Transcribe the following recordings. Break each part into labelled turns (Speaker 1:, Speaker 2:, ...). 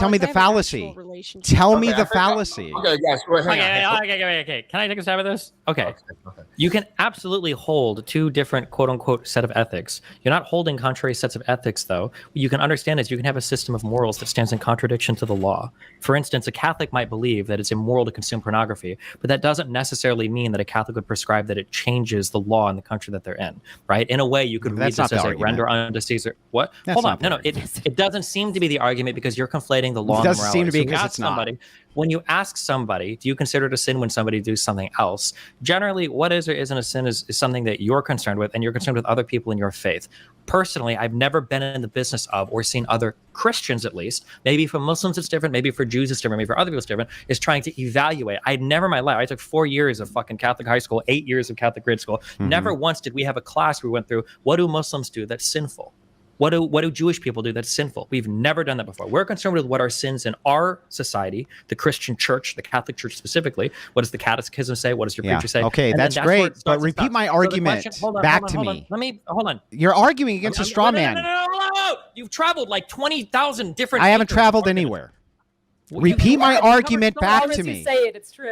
Speaker 1: Tell me the fallacy. Tell me the fallacy.
Speaker 2: Okay, guys, wait, hang on.
Speaker 3: Okay. Can I take a stab at this? Okay. You can absolutely hold two different quote unquote set of ethics. You're not holding contrary sets of ethics, though. What you can understand is you can have a system of morals that stands in contradiction to the law. For instance, a Catholic might believe that it's immoral to consume pornography, but that doesn't necessarily mean that a Catholic would prescribe that it changes the law in the country that they're in, right? In a way, you could read this as a render unto Caesar. What? Hold on. No. It doesn't seem to be the argument because you're conflating the law and the morality. It doesn't seem to be because it's not. When you ask somebody, do you consider it a sin when somebody does something else? Generally, what is or isn't a sin is something that you're concerned with, and you're concerned with other people in your faith. Personally, I've never been in the business of, or seen other Christians at least, maybe for Muslims it's different, maybe for Jews it's different, maybe for other people it's different, is trying to evaluate. I'd never in my life, I took 4 years of fucking Catholic high school, 8 years of Catholic grade school. Never once did we have a class where we went through, what do Muslims do that's sinful? What do Jewish people do that's sinful? We've never done that before. We're concerned with what are sins in our society, the Christian church, the Catholic church specifically. What does the catechism say? What does your preacher say?
Speaker 1: Okay, that's great. But repeat my argument back to me.
Speaker 3: Hold on.
Speaker 1: You're arguing against a straw man.
Speaker 3: No. You've traveled like 20,000 different.
Speaker 1: I haven't traveled anywhere. Repeat my argument back to me.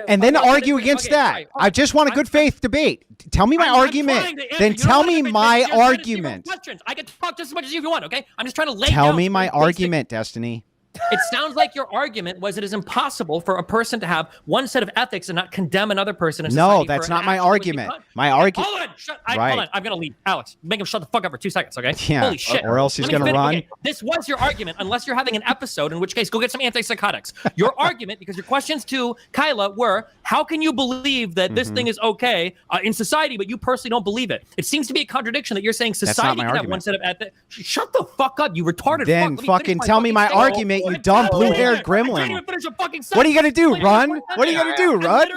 Speaker 1: And then argue against that. I just want a good faith debate. Tell me my argument. Then tell me my argument.
Speaker 3: I can talk just as much as you want, okay? I'm just trying to lay down.
Speaker 1: Tell me my argument, Destiny.
Speaker 3: It sounds like your argument was it is impossible for a person to have one set of ethics and not condemn another person in society.
Speaker 1: No, that's not my argument. My argument.
Speaker 3: Hold on. I'm going to leave. Alex, make him shut the fuck up for 2 seconds, okay?
Speaker 1: Yeah.
Speaker 3: Holy shit.
Speaker 1: Or else he's going to run.
Speaker 3: Okay. This was your argument, unless you're having an episode, in which case go get some antipsychotics. Your argument, because your questions to Kyla were, how can you believe that this thing is okay in society, but you personally don't believe it? It seems to be a contradiction that you're saying society can have one set of ethics. Shut the fuck up, you retarded
Speaker 1: then
Speaker 3: fuck.
Speaker 1: Then fucking tell me my argument, you dumb blue-haired gremlin. What are you gonna do, run? What are you gonna do, run?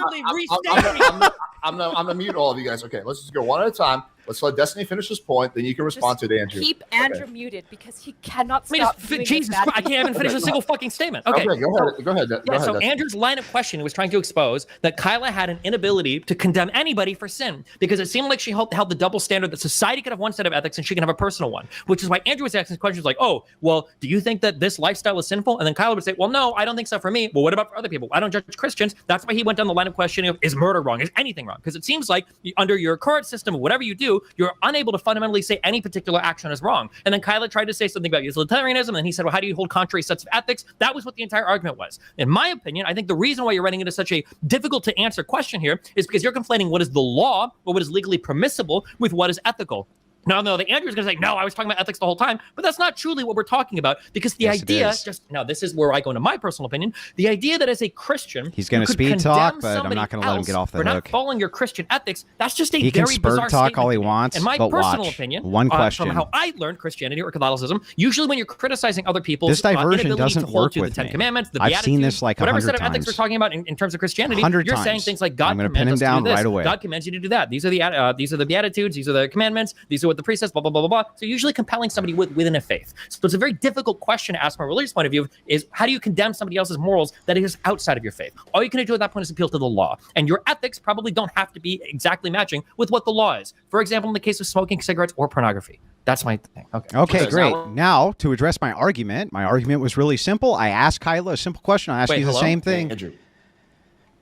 Speaker 2: I'm gonna mute all of you guys. Okay, let's just go one at a time. Let's let Destiny finish his point, then you can respond to it, Andrew.
Speaker 4: Keep Andrew muted because he cannot stop doing
Speaker 3: Jesus Christ, I can't even finish a single fucking statement. Okay,
Speaker 2: go ahead.
Speaker 3: So Andrew's line of questioning was trying to expose that Kyla had an inability to condemn anybody for sin because it seemed like she held the double standard that society could have one set of ethics and she can have a personal one, which is why Andrew was asking questions like, oh, well, do you think that this lifestyle is sinful? And then Kyla would say, well, no, I don't think so for me. Well, what about for other people? I don't judge Christians. That's why he went down the line of questioning of, is murder wrong? Is anything wrong? Because it seems like under your current system, whatever you do, you're unable to fundamentally say any particular action is wrong. And then Kyla tried to say something about utilitarianism, and he said, well, how do you hold contrary sets of ethics? That was what the entire argument was. In my opinion, I think the reason why you're running into such a difficult to answer question here is because you're conflating what is the law or what is legally permissible with what is ethical. No, the Andrew's going to say, no, I was talking about ethics the whole time, but that's not truly what we're talking about because the idea, now this is where I go into my personal opinion, the idea that as a Christian,
Speaker 1: he's going to speed talk, but I'm not going to let him get off the hook.
Speaker 3: For not following your Christian ethics, that's just a
Speaker 1: he
Speaker 3: very bizarre
Speaker 1: can talk all he wants,
Speaker 3: in my
Speaker 1: but
Speaker 3: personal
Speaker 1: watch.
Speaker 3: opinion,
Speaker 1: One question.
Speaker 3: from how I learned Christianity or Catholicism, usually when you're criticizing other people's
Speaker 1: this diversion
Speaker 3: inability
Speaker 1: doesn't
Speaker 3: to
Speaker 1: work
Speaker 3: hold to
Speaker 1: with
Speaker 3: the Ten
Speaker 1: me.
Speaker 3: Commandments, the
Speaker 1: I've seen this like 100
Speaker 3: whatever set of
Speaker 1: times.
Speaker 3: ethics we're talking about in terms of Christianity,
Speaker 1: 100
Speaker 3: you're
Speaker 1: times.
Speaker 3: saying things like God
Speaker 1: commands us to do this. Right away.
Speaker 3: God commands you to do that. These are the Beatitudes. These are the commandments. These are what the priest says. Blah blah blah blah blah. So usually compelling somebody within a faith. So it's a very difficult question to ask from a religious point of view is how do you condemn somebody else's morals that is outside of your faith? All you can do at that point is appeal to the law. And your ethics probably don't have to be exactly matching with what the law is. For example, in the case of smoking cigarettes or pornography. That's my thing.
Speaker 1: Okay, great. Now, to address my argument was really simple. I asked Kyla a simple question. I asked you the same thing.
Speaker 2: Andrew.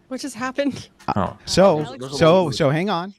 Speaker 5: What just happened?
Speaker 1: So hang on.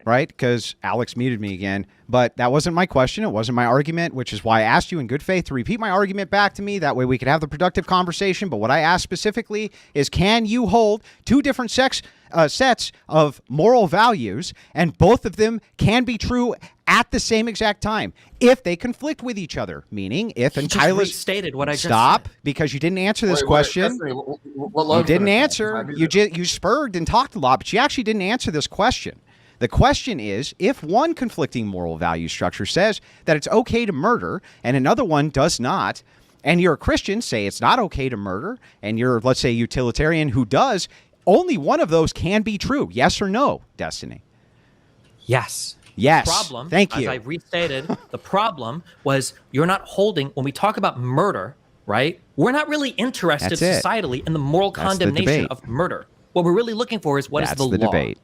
Speaker 1: Right? Because Alex muted me again. But that wasn't my question. It wasn't my argument, which is why I asked you in good faith to repeat my argument back to me. That way we could have the productive conversation. But what I asked specifically is, can you hold two different sets of moral values, and both of them can be true at the same exact time if they conflict with each other? Meaning, if and Kyla's
Speaker 3: stated what I just
Speaker 1: stop
Speaker 3: said.
Speaker 1: Because you didn't answer this question. You didn't answer. You spurred and talked a lot, but you actually didn't answer this question. The question is, if one conflicting moral value structure says that it's okay to murder and another one does not, and you're a Christian, say it's not okay to murder, and you're, let's say, a utilitarian who does, only one of those can be true. Yes or no, Destiny?
Speaker 3: Yes.
Speaker 1: Yes.
Speaker 3: Problem,
Speaker 1: thank you.
Speaker 3: As I restated, the problem was you're not holding, when we talk about murder, right, we're not really interested societally in the moral condemnation of murder. What we're really looking for is what is the law.
Speaker 1: Debate.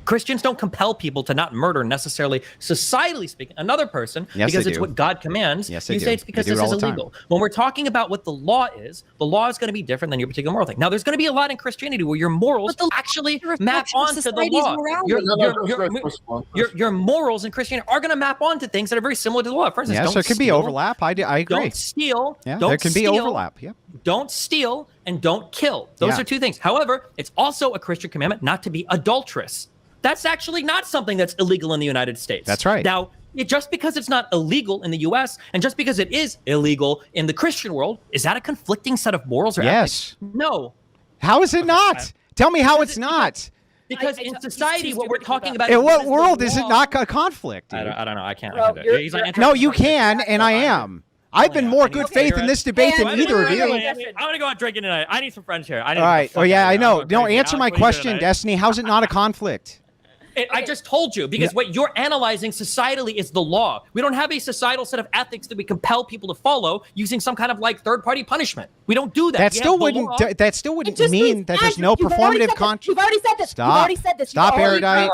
Speaker 3: Christians don't compel people to not murder necessarily, societally speaking, another person because it's what God commands.
Speaker 1: Yes,
Speaker 3: you say it's because this is illegal. When we're talking about what the law is going to be different than your particular moral thing. Now, there's going to be a lot in Christianity where your morals actually map onto the law. Your morals in Christianity are going to map onto things that are very similar to the law. For instance,
Speaker 1: so it could be overlap. I agree.
Speaker 3: Don't steal.
Speaker 1: There can be overlap. Yeah.
Speaker 3: Don't steal and don't kill. Those are two things. However, it's also a Christian commandment not to be adulterous. That's actually not something that's illegal in the United States.
Speaker 1: That's right.
Speaker 3: Now, just because it's not illegal in the U.S. and just because it is illegal in the Christian world, is that a conflicting set of morals or ethics? No.
Speaker 1: How is it not? Tell me how it's not.
Speaker 3: Because in society, what we're talking about...
Speaker 1: In what world is it not a conflict?
Speaker 3: I don't know. I can't.
Speaker 1: No, you can, and I am. I've been more good faith in this debate than either of you.
Speaker 3: I'm going to go out drinking tonight. I need some friends here.
Speaker 1: All right. Oh, yeah, I know. No, answer my question, Destiny. How's it not a conflict?
Speaker 3: I just told you, because what you're analyzing societally is the law. We don't have a societal set of ethics that we compel people to follow using some kind of like third-party punishment. We don't do that.
Speaker 1: That still wouldn't mean that there's no performative
Speaker 4: You've already said this.
Speaker 1: Stop.
Speaker 4: You've already said this.
Speaker 1: Stop, Erudite.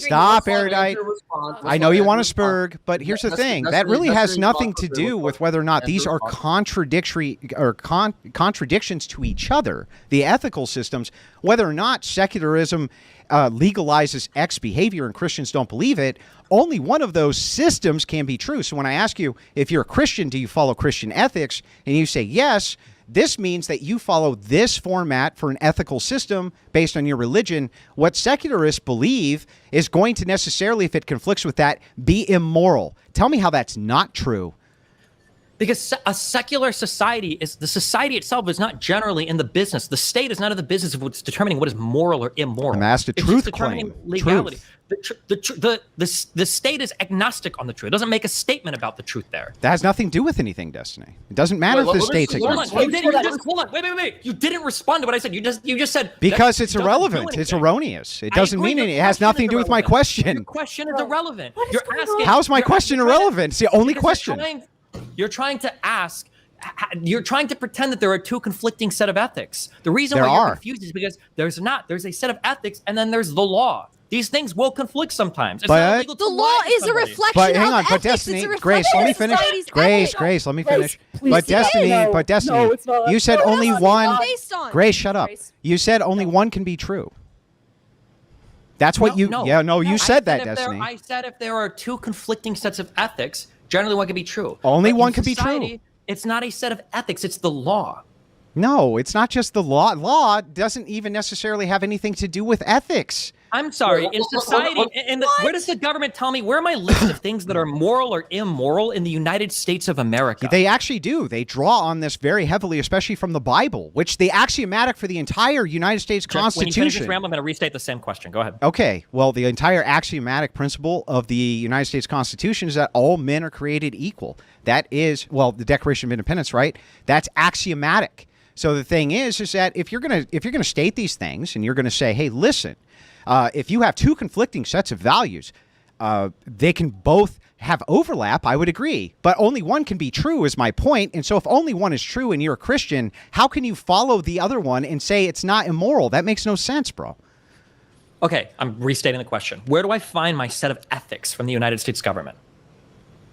Speaker 1: Stop,
Speaker 2: Let's
Speaker 1: Erudite.
Speaker 2: let
Speaker 1: I know you want to spurg, but here's the thing. That really has nothing to do with whether or not these are contradictory or contradictions to each other, the ethical systems, whether or not secularism legalizes X behavior and Christians don't believe it. Only one of those systems can be true. So when I ask you, if you're a Christian, do you follow Christian ethics? And you say yes, this means that you follow this format for an ethical system based on your religion. What secularists believe is going to necessarily, if it conflicts with that, be immoral. Tell me how that's not true.
Speaker 3: Because a secular society the society itself is not generally in the business. The state is not in the business of what's determining what is moral or immoral.
Speaker 1: And that's the truth claim.
Speaker 3: Legality. The state is agnostic on the truth. It doesn't make a statement about the truth there.
Speaker 1: That has nothing to do with anything, Destiny. It doesn't matter if the state's agnostic.
Speaker 3: Hold on. Wait. You didn't respond to what I said. You just said
Speaker 1: because it's irrelevant. It's erroneous. It doesn't mean anything. It has nothing to do with my question.
Speaker 3: Your question is irrelevant. You're asking.
Speaker 1: How's my question irrelevant? It's the only question.
Speaker 3: You're trying to ask. You're trying to pretend that there are two conflicting set of ethics. The reason why you're confused is because there's not. There's a set of ethics, and then there's the law. These things will conflict sometimes. It's not illegal to
Speaker 4: the law is a reflection
Speaker 1: but hang on,
Speaker 4: of
Speaker 1: but
Speaker 4: ethics.
Speaker 1: Destiny, Grace, let me finish. Grace, let me finish. But Destiny, you said only one. Grace, shut up. You said only one can be true. That's what you. Yeah, no, you said that, Destiny.
Speaker 3: I said if there are two conflicting sets of ethics, generally one can be true.
Speaker 1: Only one can be true.
Speaker 3: It's not a set of ethics. It's the law.
Speaker 1: No, it's not just the law. Law doesn't even necessarily have anything to do with ethics.
Speaker 3: I'm sorry. In society, where does the government tell me? Where are my list of things that are moral or immoral in the United States of America?
Speaker 1: They actually do. They draw on this very heavily, especially from the Bible, which the axiomatic for the entire United States Constitution.
Speaker 3: When you finish this ramble, I'm going to restate the same question. Go ahead.
Speaker 1: Okay. Well, the entire axiomatic principle of the United States Constitution is that all men are created equal. That is, well, the Declaration of Independence, right? That's axiomatic. So the thing is that if you're gonna state these things and you're gonna say, hey, listen, if you have two conflicting sets of values, they can both have overlap. I would agree, but only one can be true is my point. And so if only one is true and you're a Christian, how can you follow the other one and say it's not immoral? That makes no sense, bro.
Speaker 3: Okay, I'm restating the question. Where do I find my set of ethics from the United States government?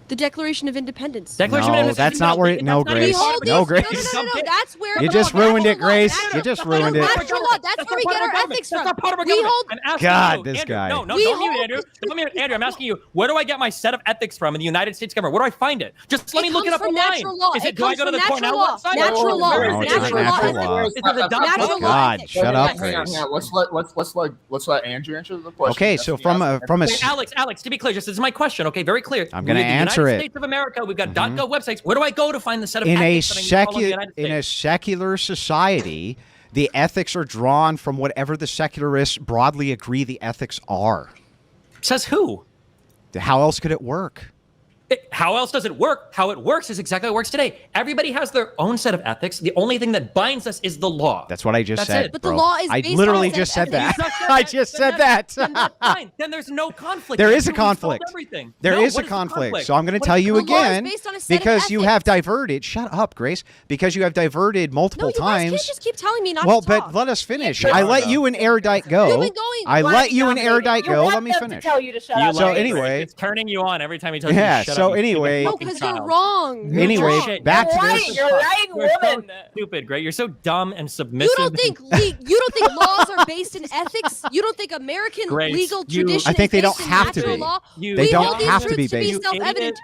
Speaker 5: The Declaration of Independence.
Speaker 1: That's not where it. No, Grace. No, Grace.
Speaker 4: No. That's where
Speaker 1: you just ruined it, Grace. You just ruined it.
Speaker 4: Natural law. That's where we get our ethics from.
Speaker 3: That's not part of our government. I'm asking you,
Speaker 1: this
Speaker 3: Andrew,
Speaker 1: guy.
Speaker 3: No, don't mute Andrew. Don't mute Andrew. I'm asking you, where do I get my set of ethics from in the United States government? Where do I find it? Just let me look it up online. Is it? Do I go to the court now website?
Speaker 4: Natural law.
Speaker 1: Natural law.
Speaker 3: Is it the document?
Speaker 1: God, shut up, Grace.
Speaker 2: Let's let Andrew answer the question.
Speaker 1: Okay, so from a
Speaker 3: Alex, to be clear, just this is my question. Okay, very clear.
Speaker 1: I'm going to answer it.
Speaker 3: United States of America, we've got .gov websites. Where do I go to find the set of
Speaker 1: in
Speaker 3: ethics
Speaker 1: a secular society? The ethics are drawn from whatever the secularists broadly agree the ethics are.
Speaker 3: Says who?
Speaker 1: How else could it work?
Speaker 3: How else does it work? How it works is exactly how it works today. Everybody has their own set of ethics. The only thing that binds us is the law.
Speaker 1: That's what I just
Speaker 3: That's
Speaker 1: said.
Speaker 3: it.
Speaker 4: But the
Speaker 1: bro.
Speaker 4: law is
Speaker 1: I
Speaker 4: based
Speaker 1: literally
Speaker 4: on a
Speaker 1: just
Speaker 4: set
Speaker 1: said
Speaker 4: of
Speaker 1: that.
Speaker 4: ethics.
Speaker 1: I just said that.
Speaker 3: Then that's fine. Then there's no conflict.
Speaker 1: There is a
Speaker 3: You resolved
Speaker 1: conflict.
Speaker 3: everything.
Speaker 1: There
Speaker 3: No,
Speaker 1: is a
Speaker 3: what the
Speaker 1: conflict. So I'm going to
Speaker 3: What
Speaker 1: tell
Speaker 3: is
Speaker 1: you
Speaker 4: The law is
Speaker 1: again
Speaker 4: based on a set of
Speaker 1: because you have
Speaker 4: ethics.
Speaker 1: diverted. Shut up, Grace. Because you have diverted multiple
Speaker 4: No, you
Speaker 1: times.
Speaker 4: guys can't just keep telling me not
Speaker 1: Well,
Speaker 4: to talk.
Speaker 1: but let us finish.
Speaker 2: Yeah,
Speaker 1: I
Speaker 2: no,
Speaker 1: let
Speaker 2: no.
Speaker 1: you and Erudite go.
Speaker 4: You've been going.
Speaker 1: I
Speaker 6: Why
Speaker 1: let you and
Speaker 6: dominating?
Speaker 1: Erudite
Speaker 6: You
Speaker 1: go.
Speaker 6: want
Speaker 1: Let me
Speaker 6: them
Speaker 1: finish.
Speaker 6: To tell you to shut
Speaker 3: You
Speaker 6: up.
Speaker 1: So
Speaker 3: like it,
Speaker 1: anyway-
Speaker 3: Grace. It's turning you on every time he tells you
Speaker 1: Yeah,
Speaker 3: to shut
Speaker 1: so
Speaker 3: up. You
Speaker 1: anyway-
Speaker 3: stupid
Speaker 4: No,
Speaker 3: fucking
Speaker 4: because you're
Speaker 3: child.
Speaker 4: wrong. You're
Speaker 1: Anyway,
Speaker 4: wrong.
Speaker 3: Shit,
Speaker 1: back to
Speaker 6: You're
Speaker 1: this.
Speaker 6: right. You're right,
Speaker 3: You're so
Speaker 6: woman.
Speaker 3: stupid, Greg. You're so dumb and submissive.
Speaker 4: You don't think laws are based in ethics? You don't think American
Speaker 3: Grace,
Speaker 4: legal
Speaker 3: you-
Speaker 4: tradition
Speaker 1: I think
Speaker 4: is
Speaker 1: they
Speaker 4: based
Speaker 1: don't
Speaker 4: in
Speaker 1: have to
Speaker 4: natural
Speaker 1: be.
Speaker 4: law?
Speaker 3: You-
Speaker 1: They
Speaker 4: We
Speaker 1: don't
Speaker 4: hold these
Speaker 1: have to be
Speaker 4: truths to be
Speaker 1: based.
Speaker 4: self-evident.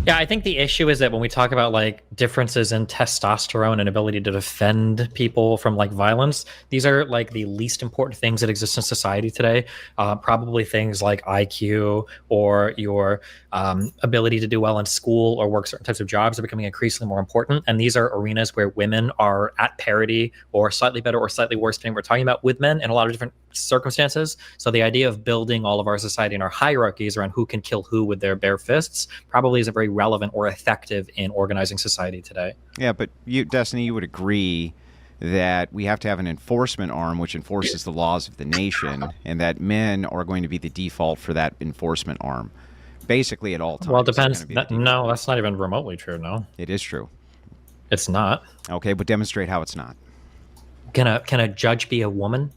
Speaker 3: Yeah, I think the issue is that when we talk about like differences in testosterone and ability to defend people from like violence, these are like the least important things that exist in society today. Probably things like IQ or your ability to do well in school or work certain types of jobs are becoming increasingly more important. And these are arenas where women are at parity or slightly better or slightly worse than we're talking about with men in a lot of different circumstances. So the idea of building all of our society and our hierarchies around who can kill who with their bare fists probably isn't very relevant or effective in organizing society today.
Speaker 1: Yeah, but you, Destiny, you would agree that we have to have an enforcement arm which enforces the laws of the nation, and that men are going to be the default for that enforcement arm, basically at all times.
Speaker 3: Well, it
Speaker 1: It's
Speaker 3: depends.
Speaker 1: gonna be the default.
Speaker 3: No, that's not even remotely true. No,
Speaker 1: It is true.
Speaker 3: it's not.
Speaker 1: Okay, but demonstrate how it's not.
Speaker 3: Can a judge be a woman?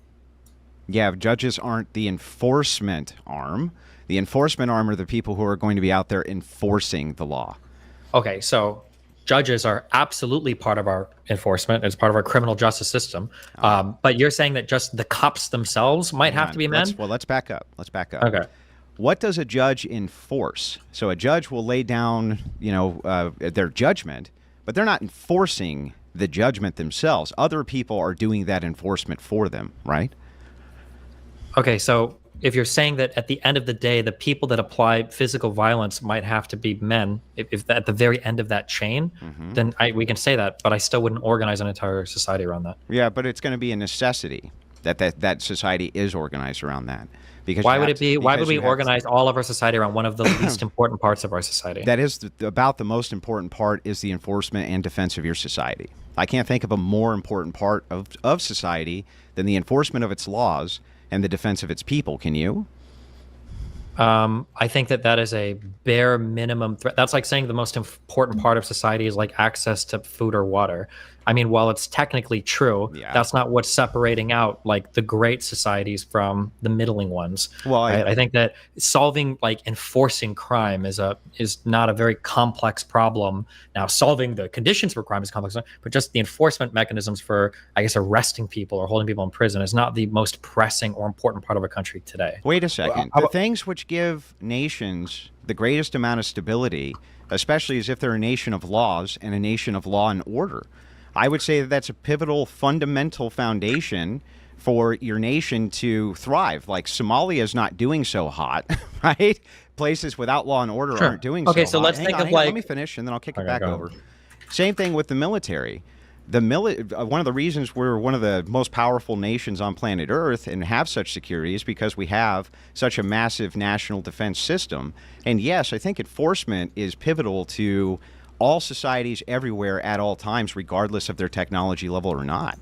Speaker 1: Yeah, judges aren't the enforcement arm. The enforcement arm are the people who are going to be out there enforcing the law.
Speaker 3: Okay, so judges are absolutely part of our enforcement. It's part of our criminal justice system. But you're saying that just the cops themselves might have to be men?
Speaker 1: Let's back up. Let's back up.
Speaker 3: Okay.
Speaker 1: What does a judge enforce? So a judge will lay down, their judgment, but they're not enforcing the judgment themselves. Other people are doing that enforcement for them, right?
Speaker 3: Okay, so if you're saying that at the end of the day, the people that apply physical violence might have to be men, if at the very end of that chain, then we can say that, but I still wouldn't organize an entire society around that.
Speaker 1: Yeah, but it's going to be a necessity that society is organized around that. Because
Speaker 3: Why would it be? Why would we organize all of our society around one of the least important parts of our society?
Speaker 1: That is about the most important part is the enforcement and defense of your society. I can't think of a more important part of society than the enforcement of its laws and the defense of its people. Can you?
Speaker 3: I think that is a bare minimum threat. That's like saying the most important part of society is like access to food or water. I mean, while it's technically true, that's not what's separating out like the great societies from the middling ones. Well, right? I think that solving like enforcing crime is not a very complex problem. Now, solving the conditions for crime is complex, but just the enforcement mechanisms for, I guess, arresting people or holding people in prison is not the most pressing or important part of a country today.
Speaker 1: Wait a second. The things which give nations the greatest amount of stability, especially as if they're a nation of laws and a nation of law and order, I would say that that's a pivotal, fundamental foundation for your nation to thrive. Like Somalia is not doing so hot, right? Places without law and order aren't doing so hot.
Speaker 3: Okay, so let's think of like...
Speaker 1: Let me finish, and then I'll kick it back over. Same thing with the military. One of the reasons we're one of the most powerful nations on planet Earth and have such security is because we have such a massive national defense system. And yes, I think enforcement is pivotal to all societies everywhere at all times, regardless of their technology level or not.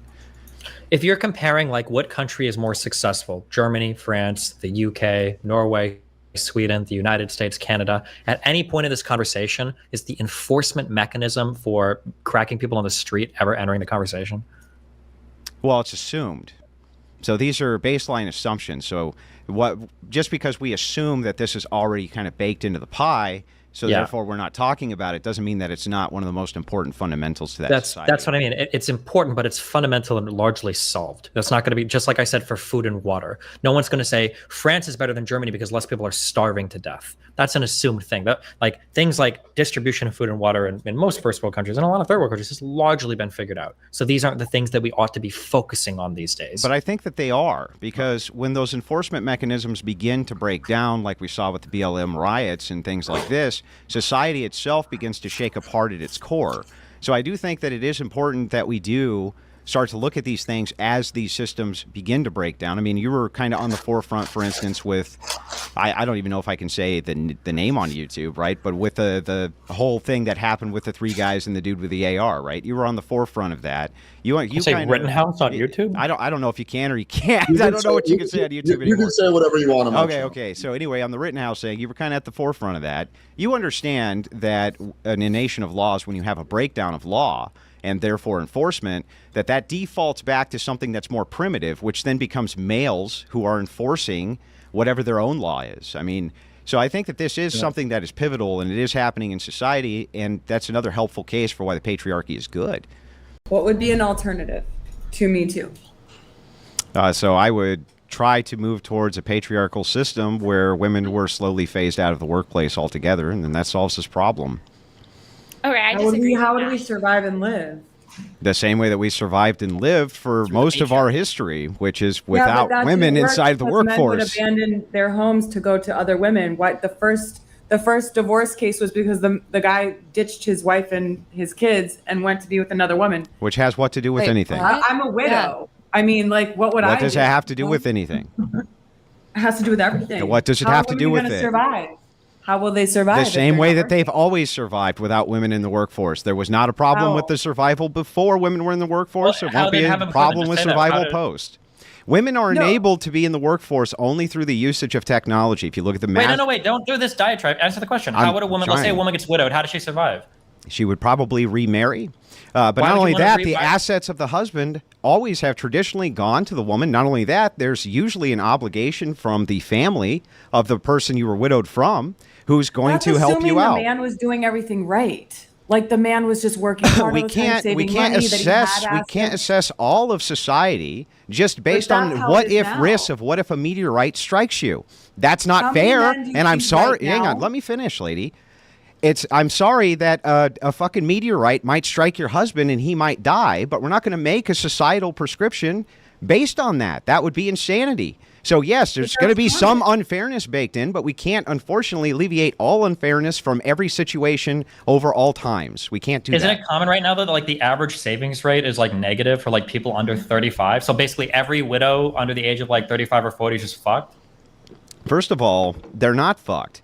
Speaker 3: If you're comparing like what country is more successful, Germany, France, the UK, Norway, Sweden, the United States, Canada, at any point in this conversation, is the enforcement mechanism for cracking people on the street ever entering the conversation?
Speaker 1: Well, it's assumed. So these are baseline assumptions. So just because we assume that this is already kind of baked into the pie, so therefore we're not talking about it, doesn't mean that it's not one of the most important fundamentals to that society.
Speaker 3: That's what I mean. It's important, but it's fundamental and largely solved. That's not going to be, just like I said, for food and water. No one's going to say France is better than Germany because less people are starving to death. That's an assumed thing. That like things like distribution of food and water in most first world countries and a lot of third world countries has largely been figured out. So these aren't the things that we ought to be focusing on these days.
Speaker 1: But I think that they are, because when those enforcement mechanisms begin to break down, like we saw with the BLM riots and things like this, society itself begins to shake apart at its core. So I do think that it is important that we do start to look at these things as these systems begin to break down. I mean, you were kind of on the forefront, for instance, with I don't even know if I can say the name on YouTube, right? But with the whole thing that happened with the 3 guys and the dude with the AR, right? You were on the forefront of that. You
Speaker 3: say
Speaker 1: kinda,
Speaker 3: Rittenhouse on YouTube?
Speaker 1: I don't know if you can or you can't. I don't know what you can say on YouTube anymore.
Speaker 2: You can say whatever you want on my channel.
Speaker 1: Okay. So anyway, on the Rittenhouse thing, you were kind of at the forefront of that. You understand that in a nation of laws, when you have a breakdown of law and therefore enforcement, that defaults back to something that's more primitive, which then becomes males who are enforcing whatever their own law is. I mean, so I think that this is something that is pivotal, and it is happening in society, and that's another helpful case for why the patriarchy is good.
Speaker 6: What would be an alternative to Me Too?
Speaker 1: So I would try to move towards a patriarchal system where women were slowly phased out of the workplace altogether, and then that solves this problem.
Speaker 7: Okay, I disagree.
Speaker 6: How would we survive and live?
Speaker 1: The same way that we survived and lived for most of our history, which is without
Speaker 6: that
Speaker 1: women
Speaker 6: didn't work
Speaker 1: inside the
Speaker 6: because men would
Speaker 1: workforce.
Speaker 6: abandon their homes to go to other women. What the first divorce case was because the guy ditched his wife and his kids and went to be with another woman.
Speaker 1: Which has what to do with anything?
Speaker 6: I'm a widow. I mean, like, what would I do?
Speaker 1: What does it have to do with anything?
Speaker 6: It has to do with everything.
Speaker 1: And what does it have to do with it?
Speaker 6: Survive? How will they survive?
Speaker 1: The same way that they've always survived without women in the workforce. There was not a problem with the survival before women were in the workforce.
Speaker 3: Well,
Speaker 1: there won't be a problem with survival post. Women are enabled to be in the workforce only through the usage of technology. If you look at the
Speaker 3: Wait, don't do this diatribe. Answer the question. How would a woman, let's say a woman gets widowed, how does she survive?
Speaker 1: She would probably remarry. But not only that, the assets of the husband always have traditionally gone to the woman. Not only that, there's usually an obligation from the family of the person you were widowed from who's going to help you out.
Speaker 6: The man was doing everything right. Like the man was just working hard.
Speaker 1: we can't assess all of society just based on what if risks of what if a meteorite strikes you. That's not fair. And I'm sorry. Hang on. Let me finish, lady. I'm sorry that a fucking meteorite might strike your husband and he might die, but we're not going to make a societal prescription based on that. That would be insanity. So yes, there's going to be some unfairness baked in, but we can't unfortunately alleviate all unfairness from every situation over all times. We can't do that.
Speaker 3: Isn't it common right now that like the average savings rate is like negative for like people under 35? So basically every widow under the age of like 35 or 40 is just fucked?
Speaker 1: First of all, they're not fucked.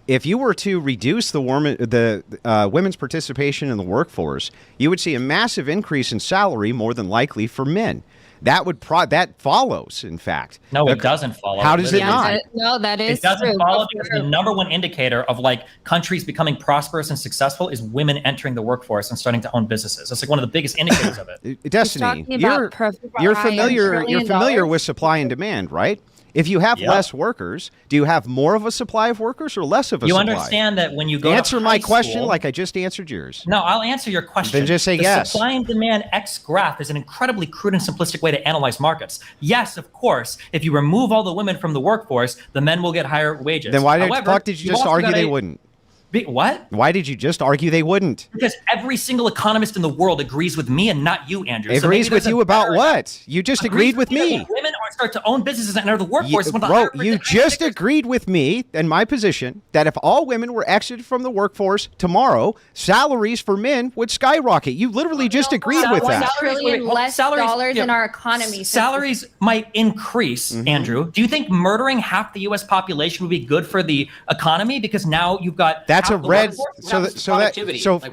Speaker 1: If you were to reduce the women's participation in the workforce, you would see a massive increase in salary, more than likely for men. That follows, in fact.
Speaker 3: No, it doesn't follow.
Speaker 1: How does it not?
Speaker 7: No, that is
Speaker 3: true. It doesn't follow because
Speaker 7: true.
Speaker 3: the number one indicator of like countries becoming prosperous and successful is women entering the workforce and starting to own businesses. That's like one of the biggest indicators of it.
Speaker 1: Destiny, you're familiar with supply and demand, right? If you have less workers, do you have more of a supply of workers or less of a supply?
Speaker 3: You understand that when you go
Speaker 1: answer
Speaker 3: to
Speaker 1: my
Speaker 3: high
Speaker 1: question
Speaker 3: school,
Speaker 1: like I just answered yours.
Speaker 3: No, I'll answer your question.
Speaker 1: Then just say
Speaker 3: the
Speaker 1: yes.
Speaker 3: Supply and demand X graph is an incredibly crude and simplistic way to analyze markets. Yes, of course, if you remove all the women from the workforce, the men will get higher wages.
Speaker 1: Then why the fuck did you just argue they wouldn't?
Speaker 3: What?
Speaker 1: Why did you just argue they wouldn't?
Speaker 3: Because every single economist in the world agrees with me and not you, Andrew.
Speaker 1: Agrees with you about what? You just agreed with me.
Speaker 3: Women start to own businesses and enter the workforce.
Speaker 1: You just agreed with me and my position that if all women were exited from the workforce tomorrow, salaries for men would skyrocket. You literally just agreed with that.
Speaker 7: $1 trillion less dollars in our economy.
Speaker 3: Salaries might increase, Andrew. Do you think murdering half the U.S. population would be good for the economy? Because now you've got
Speaker 1: that's a red. So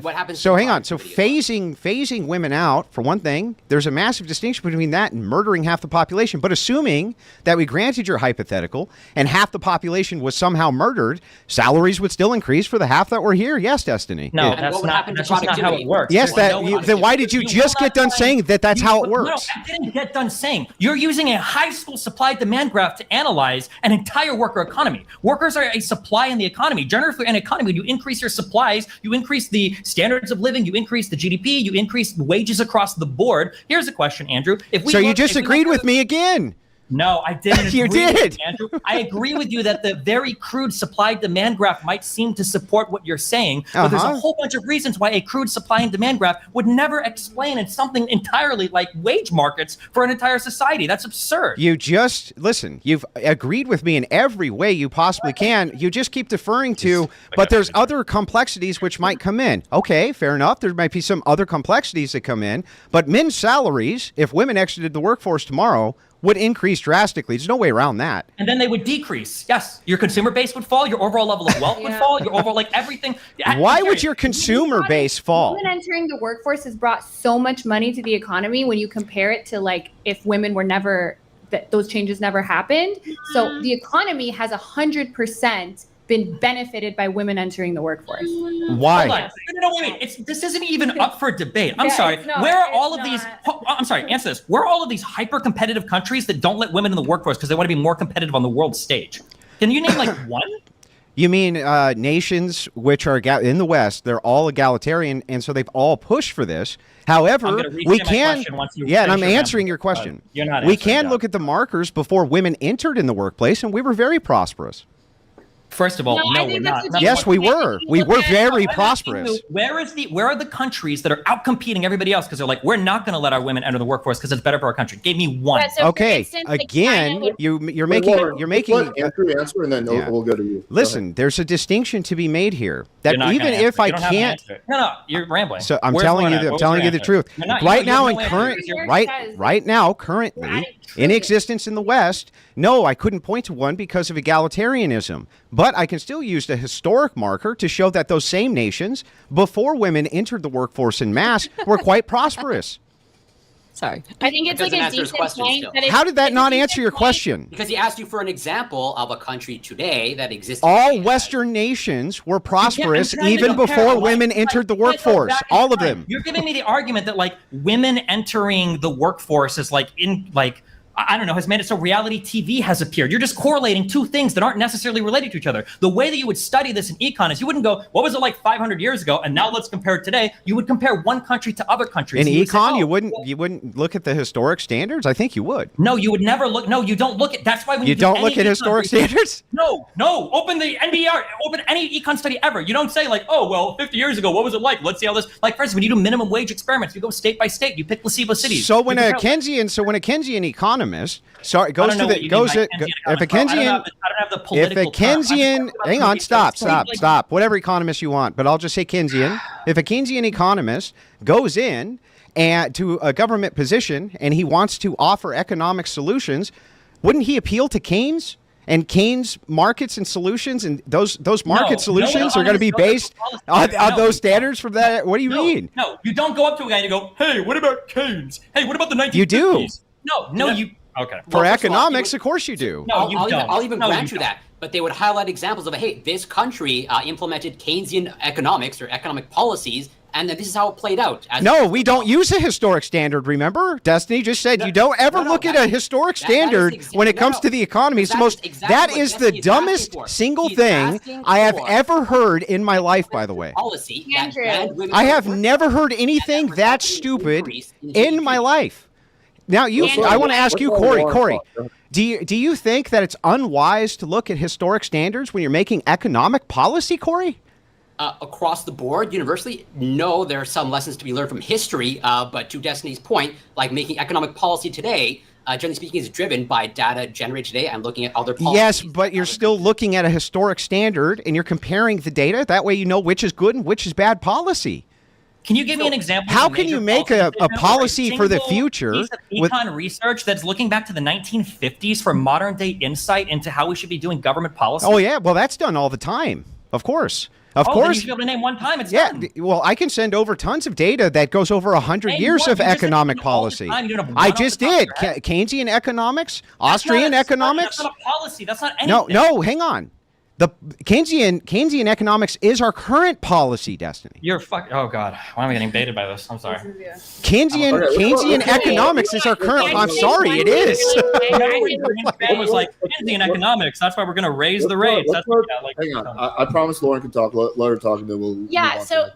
Speaker 8: what happens?
Speaker 1: So hang on. So phasing women out for one thing. There's a massive distinction between that and murdering half the population. But assuming that we granted your hypothetical and half the population was somehow murdered, salaries would still increase for the half that were here. Yes, Destiny.
Speaker 3: No, that's not how it works.
Speaker 1: Yes, then why did you just get done saying that that's how it works?
Speaker 3: No, I didn't get done saying. You're using a high school supply-demand graph to analyze an entire worker economy. Workers are a supply in the economy. Generally, for an economy, when you increase your supplies, you increase the standards of living, you increase the GDP, you increase wages across the board. Here's a question, Andrew.
Speaker 1: You just agreed with me again.
Speaker 3: No, I didn't.
Speaker 1: You did.
Speaker 3: Andrew. I agree with you that the very crude supply-demand graph might seem to support what you're saying, but there's a whole bunch of reasons why a crude supply and demand graph would never explain in something entirely like wage markets for an entire society. That's absurd.
Speaker 1: You've agreed with me in every way you possibly can. You just keep deferring to, but there's other complexities which might come in. Okay, fair enough. There might be some other complexities that come in, but men's salaries, if women exited the workforce tomorrow, would increase drastically. There's no way around that.
Speaker 3: And then they would decrease. Yes, your consumer base would fall. Your overall level of wealth would fall. Your overall, like, everything.
Speaker 1: Why would your consumer base fall?
Speaker 7: Women entering the workforce has brought so much money to the economy when you compare it to, like, if women were never, those changes never happened. So the economy has 100% been benefited by women entering the workforce.
Speaker 1: Why?
Speaker 3: Hold on. No, wait. This isn't even up for debate. I'm sorry. Where are all of these? I'm sorry. Answer this. Where are all of these hyper-competitive countries that don't let women in the workforce because they want to be more competitive on the world stage? Can you name like one?
Speaker 1: You mean nations which are in the West? They're all egalitarian, and so they've all pushed for this. However, we can. Yeah, and I'm answering your question.
Speaker 3: You're not.
Speaker 1: We can look at the markers before women entered in the workplace, and we were very prosperous.
Speaker 3: First of all, no, we're not.
Speaker 1: Yes, we were. We were very prosperous.
Speaker 3: Where are the countries that are outcompeting everybody else because they're like, we're not going to let our women enter the workforce because it's better for our country? Give me one.
Speaker 1: Okay, again, you're making
Speaker 2: answer, and then we'll go to you.
Speaker 1: Listen, there's a distinction to be made here. That even if I can't,
Speaker 3: no, you're rambling.
Speaker 1: So I'm telling you the truth. Right now, currently in existence in the West, no, I couldn't point to one because of egalitarianism. But I can still use the historic marker to show that those same nations, before women entered the workforce en masse, were quite prosperous.
Speaker 5: Sorry.
Speaker 7: I think it's like a decent point.
Speaker 1: How did that not answer your question?
Speaker 8: Because he asked you for an example of a country today that exists.
Speaker 1: All Western nations were prosperous even before women entered the workforce. All of them.
Speaker 3: You're giving me the argument that like women entering the workforce is like I don't know, has made it so reality TV has appeared. You're just correlating two things that aren't necessarily related to each other. The way that you would study this in econ is you wouldn't go, what was it like 500 years ago? And now let's compare it today. You would compare one country to other countries.
Speaker 1: In econ, you wouldn't look at the historic standards? I think you would.
Speaker 3: No, you would never look. No, you don't look at. That's why when you
Speaker 1: don't look at historic standards?
Speaker 3: No. Open the NBR. Open any econ study ever. You don't say like, oh, well, 50 years ago, what was it like? Let's see how this. Like, for instance, when you do minimum wage experiments, you go state by state. You pick placebo cities.
Speaker 1: So when a Keynesian economist, sorry, goes to the goes it. If a Keynesian, hang on, stop. Whatever economist you want, but I'll just say Keynesian. If a Keynesian economist goes in and to a government position and he wants to offer economic solutions, wouldn't he appeal to Keynes? And Keynes markets and solutions, and those market solutions are going to be based on those standards from that. What do you mean?
Speaker 3: No, you don't go up to a guy and you go, hey, what about Keynes? Hey, what about the 1950s?
Speaker 1: You do.
Speaker 3: No, you. Okay.
Speaker 1: For economics, of course you do.
Speaker 3: No, you don't.
Speaker 8: I'll even grant you that. But they would highlight examples of, hey, this country implemented Keynesian economics or economic policies, and then this is how it played out.
Speaker 1: No, we don't use a historic standard, remember? Destiny just said you don't ever look at a historic standard when it comes to the economy. It's that is the dumbest single thing I have ever heard in my life, by the way. I have never heard anything that stupid in my life. Now, I want to ask you, Corey, do you think that it's unwise to look at historic standards when you're making economic policy, Corey?
Speaker 8: Across the board, universally, no, there are some lessons to be learned from history, but to Destiny's point, like making economic policy today, generally speaking, is driven by data generated today and looking at other policies.
Speaker 1: Yes, but you're still looking at a historic standard, and you're comparing the data. That way you know which is good and which is bad policy.
Speaker 3: Can you give me an example?
Speaker 1: How can you make a policy for the future
Speaker 3: with econ research that's looking back to the 1950s for modern day insight into how we should be doing government policy?
Speaker 1: Oh, yeah. Well, that's done all the time. Of course. Of course.
Speaker 3: Then you should be able to name one time. It's done.
Speaker 1: Well, I can send over tons of data that goes over 100 years of economic policy. I just did. Keynesian economics, Austrian economics.
Speaker 3: That's not a policy. That's not anything.
Speaker 1: No, hang on. The Keynesian economics is our current policy, Destiny.
Speaker 3: You're oh God, why am I getting baited by this? I'm sorry.
Speaker 1: Keynesian economics is our current. I'm sorry, it is.
Speaker 3: It was like Keynesian economics. That's why we're going to raise the rates.
Speaker 2: Hang on, I promise Lauren can talk. Let her talk, and then we'll.
Speaker 7: Yeah. So.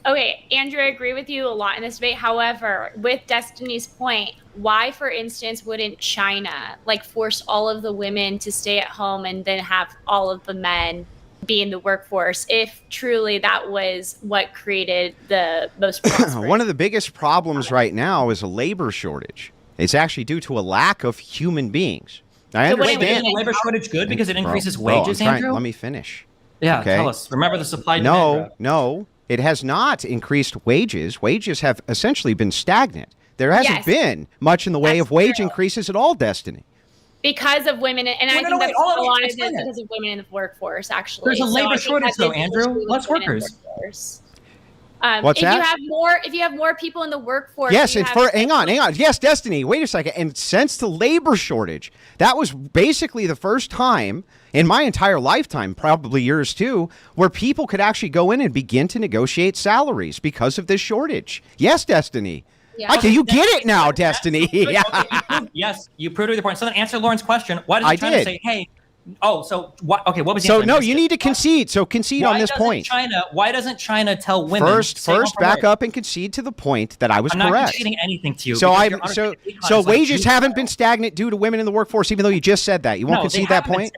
Speaker 7: Okay, Andrew, I agree with you a lot in this debate. However, with Destiny's point, why, for instance, wouldn't China force all of the women to stay at home and then have all of the men be in the workforce if truly that was what created the most prosperous?
Speaker 1: One of the biggest problems right now is a labor shortage. It's actually due to a lack of human beings. I understand.
Speaker 3: Is the labor shortage good because it increases wages, Andrew?
Speaker 1: Let me finish.
Speaker 3: Yeah, okay. Tell us. Remember the supply demand.
Speaker 1: No. It has not increased wages. Wages have essentially been stagnant. There hasn't been much in the way
Speaker 7: That's
Speaker 1: of wage
Speaker 7: true.
Speaker 1: increases at all, Destiny.
Speaker 7: Because of women, and I think
Speaker 8: wait,
Speaker 7: that's
Speaker 8: hold on,
Speaker 7: a lot of it
Speaker 8: explain it.
Speaker 7: because of women in the workforce. Actually,
Speaker 8: There's a labor
Speaker 7: I think
Speaker 8: shortage,
Speaker 7: that
Speaker 8: though,
Speaker 7: is the
Speaker 8: Andrew.
Speaker 7: issue with
Speaker 8: Less
Speaker 7: women in the
Speaker 8: workers.
Speaker 7: workforce.
Speaker 1: What's
Speaker 7: if
Speaker 1: that?
Speaker 7: if you have more people in the workforce,
Speaker 1: Yes,
Speaker 7: you
Speaker 1: it's
Speaker 7: have
Speaker 1: for hang on. Yes, Destiny. Wait a second. And since the labor shortage, that was basically the first time in my entire lifetime, probably yours too, where people could actually go in and begin to negotiate salaries because of this shortage. Yes, Destiny.
Speaker 7: Yeah.
Speaker 1: Okay, you get it now, Destiny.
Speaker 3: Okay, yes, you proved your point. So then answer Lauren's question. Why does China say, hey, what was the
Speaker 1: So
Speaker 3: answer?
Speaker 1: no, you need to concede. So concede on this point.
Speaker 3: Why doesn't China tell women
Speaker 1: First, back up and concede to the point that I was correct.
Speaker 3: I'm not conceding anything to you.
Speaker 1: So wages haven't been stagnant due to women in the workforce, even though you just said that. You won't concede that point?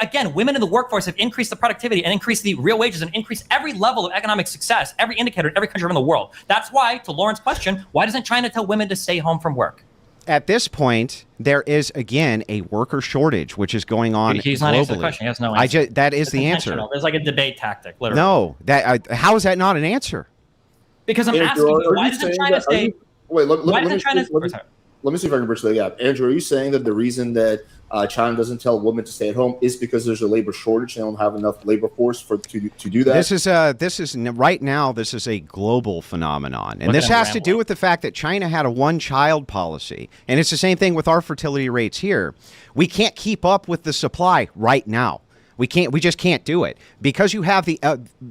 Speaker 3: Again, women in the workforce have increased the productivity and increased the real wages and increased every level of economic success, every indicator in every country around the world. That's why, to Lauren's question, why doesn't China tell women to stay home from work?
Speaker 1: At this point, there is again a worker shortage, which is going on
Speaker 3: He's
Speaker 1: globally.
Speaker 3: not answering the question. He has no answer.
Speaker 1: That is the answer.
Speaker 3: There's like a debate tactic, literally.
Speaker 1: No, how is that not an answer?
Speaker 3: Because I'm asking you, why doesn't China say?
Speaker 2: Let me see if I can bridge the gap. Andrew, are you saying that the reason that China doesn't tell women to stay at home is because there's a labor shortage? They don't have enough labor force to do that. This is
Speaker 1: right now. This is a global phenomenon, and this has to do with the fact that China had a one-child policy, and it's the same thing with our fertility rates here. We can't keep up with the supply right now. We just can't do it because you have the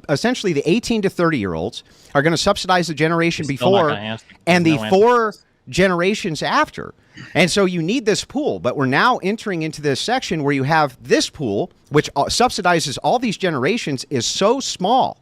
Speaker 1: essentially the 18 to 30-year-olds are going to subsidize the generation before and the four generations after. And so you need this pool, but we're now entering into this section where you have this pool, which subsidizes all these generations, is so small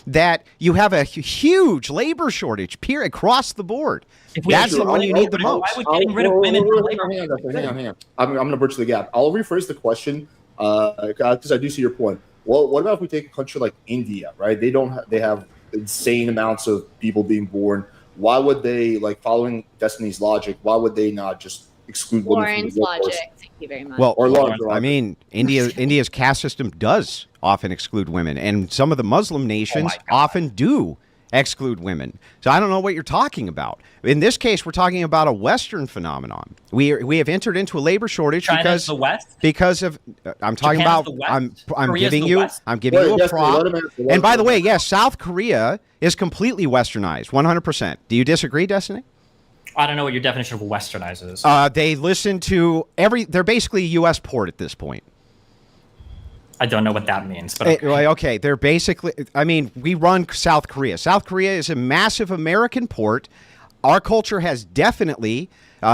Speaker 1: that you have a huge labor shortage across the board. That's the one you need the most.
Speaker 3: Why would getting rid of women from labor?
Speaker 2: Hang on. I'm going to bridge the gap. I'll rephrase the question because I do see your point. Well, what about if we take a country like India, right? They have insane amounts of people being born. Why would they, following Destiny's logic, why would they not just exclude women from the workforce?
Speaker 7: Logic. Thank you very much.
Speaker 1: Well, I mean, India's caste system does often exclude women, and some of the Muslim nations often do exclude women. So I don't know what you're talking about. In this case, we're talking about a Western phenomenon. We have entered into a labor shortage
Speaker 3: China's the West?
Speaker 1: because of I'm talking
Speaker 3: Japan's
Speaker 1: about
Speaker 3: the West?
Speaker 1: I'm
Speaker 3: Korea's
Speaker 1: giving
Speaker 3: the
Speaker 1: you
Speaker 3: West?
Speaker 1: a prop. And by the way, yes, South Korea is completely westernized, 100%. Do you disagree, Destiny?
Speaker 3: I don't know what your definition of westernized is.
Speaker 1: They listen to they're basically a U.S. port at this point.
Speaker 3: I don't know what that means, but
Speaker 1: okay. They're basically, I mean, we run South Korea. South Korea is a massive American port. Our culture has definitely,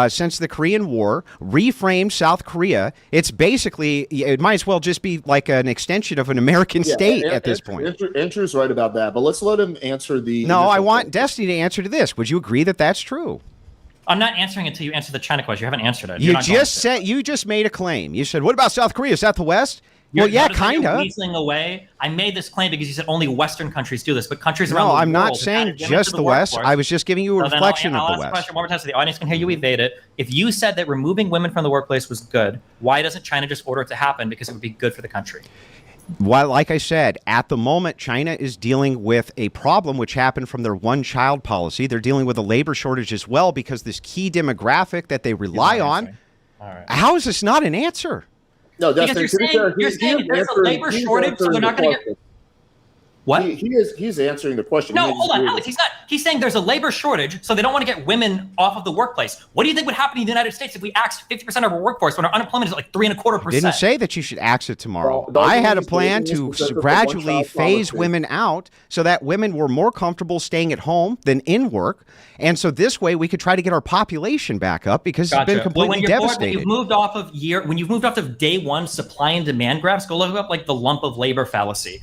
Speaker 1: since the Korean War, reframed South Korea. It's basically, it might as well just be like an extension of an American state at this point.
Speaker 2: Andrew's right about that, but let's let him answer the...
Speaker 1: No, I want Destiny to answer to this. Would you agree that that's true?
Speaker 3: I'm not answering until you answer the China question. You haven't answered it.
Speaker 1: You just made a claim. You said, what about South Korea? Is that the West? Well, yeah, kind of.
Speaker 3: Away. I made this claim because you said only Western countries do this, but countries around the world...
Speaker 1: No, I'm not saying just the West. I was just giving you a reflection of the West.
Speaker 3: Question one more time so the audience can hear you evade it. If you said that removing women from the workplace was good, why doesn't China just order it to happen? Because it would be good for the country.
Speaker 1: Well, like I said, at the moment, China is dealing with a problem which happened from their one-child policy. They're dealing with a labor shortage as well because this key demographic that they rely on. All right. How is this not an answer?
Speaker 2: No,
Speaker 3: because you're saying there's a labor shortage, so they're not going to get... What?
Speaker 2: He's answering the question.
Speaker 3: No, hold on, Alex. He's not. He's saying there's a labor shortage, so they don't want to get women off of the workplace. What do you think would happen in the United States if we axed 50% of our workforce when our unemployment is at like 3.25%?
Speaker 1: Didn't say that you should axe it tomorrow. Well, I had a plan to gradually phase women out so that women were more comfortable staying at home than in work. And so this way we could try to get our population back up because it's been completely devastated.
Speaker 3: When you've moved off of day one supply and demand graphs, go look up like the lump of labor fallacy.